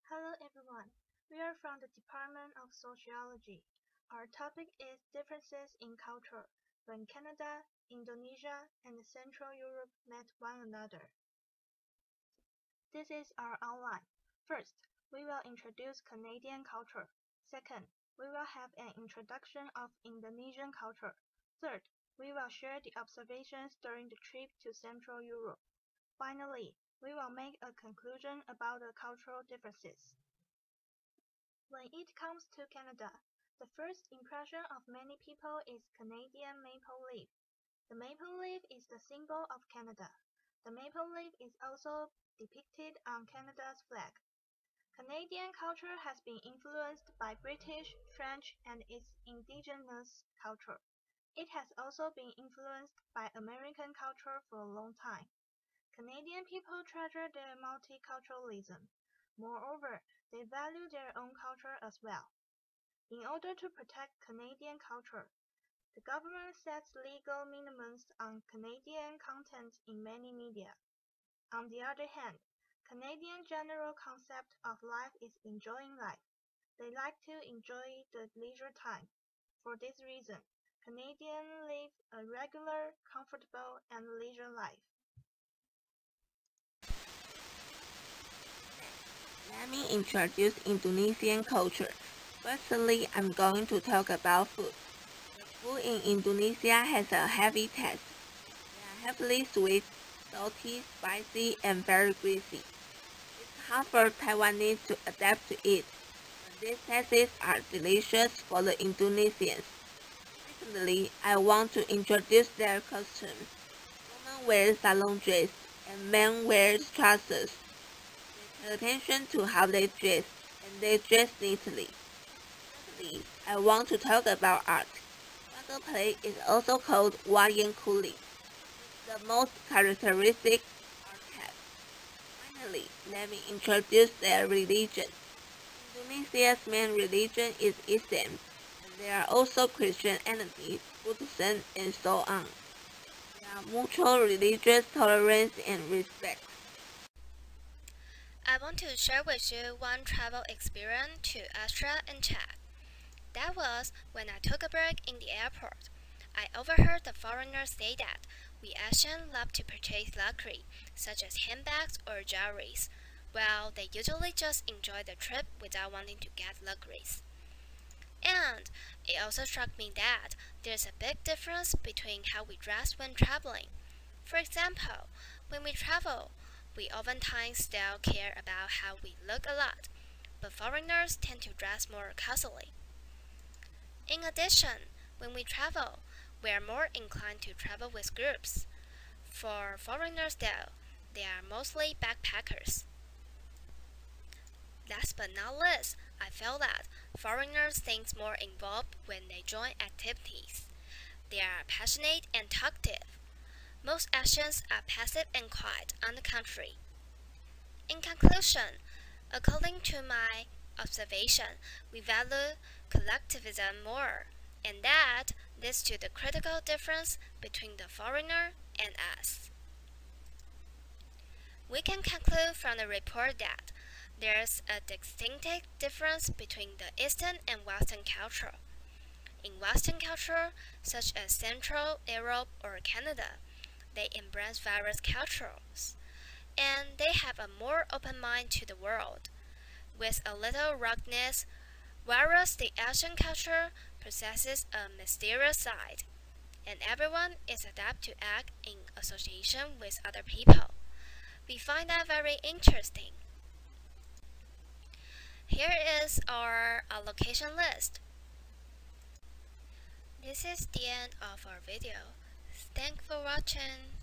Hello everyone. We are from the Department of Sociology. Our topic is differences in culture when Canada, Indonesia, and Central Europe met one another. This is our outline. First, we will introduce Canadian culture. Second, we will have an introduction of Indonesian culture. Third, we will share the observations during the trip to Central Europe. Finally, we will make a conclusion about the cultural differences. When it comes to Canada, the first impression of many people is Canadian maple leaf. The maple leaf is the symbol of Canada. The maple leaf is also depicted on Canada's flag. Canadian culture has been influenced by British, French, and its indigenous culture. It has also been influenced by American culture for a long time. Canadian people treasure their multiculturalism. Moreover, they value their own culture as well. In order to protect Canadian culture, the government sets legal minimums on Canadian content in many media. On the other hand, Canadian general concept of life is enjoying life. They like to enjoy the leisure time. For this reason, Canadians live a regular, comfortable, and leisure life. Let me introduce Indonesian culture. Firstly, I'm going to talk about food. The food in Indonesia has a heavy taste. They are heavily sweet, salty, spicy, and very greasy. It's hard for Taiwanese to adapt to it, but these tastes are delicious for the Indonesians. Secondly, I want to introduce their costumes. Women wear salon dress, and men wear trousers. Pay attention to how they dress, and they dress neatly. Thirdly, I want to talk about art. Wagga play is also called wayang kulit. It's the most characteristic art type. Finally, let me introduce their religion. Indonesia's main religion is Islam, and there are also Christianity, Buddhism, and so on. There are mutual religious tolerance and respect. I want to share with you one travel experience to Austria and Czech. That was when I took a break in the airport. I overheard the foreigners say that we Asians love to purchase luxury, such as handbags or jewelries, while they usually just enjoy the trip without wanting to get luxuries. And it also struck me that there's a big difference between how we dress when traveling. For example, when we travel, we oftentimes still care about how we look a lot, but foreigners tend to dress more casually. In addition, when we travel, we are more inclined to travel with groups. For foreigners, though, they are mostly backpackers. Last but not least, I feel that foreigners think more involved when they join activities. They are passionate and talkative. Most Asians are passive and quiet, on the contrary. In conclusion, according to my observation, we value collectivism more, and that leads to the critical difference between the foreigner and us. We can conclude from the report that there's a distinctive difference between the Eastern and Western culture. In Western culture, such as Central Europe or Canada, they embrace various cultures, and they have a more open mind to the world, with a little ruggedness, whereas the Asian culture possesses a mysterious side, and everyone is adapted to act in association with other people. We find that very interesting. Here is our allocation list. This is the end of our video. Thanks for watching.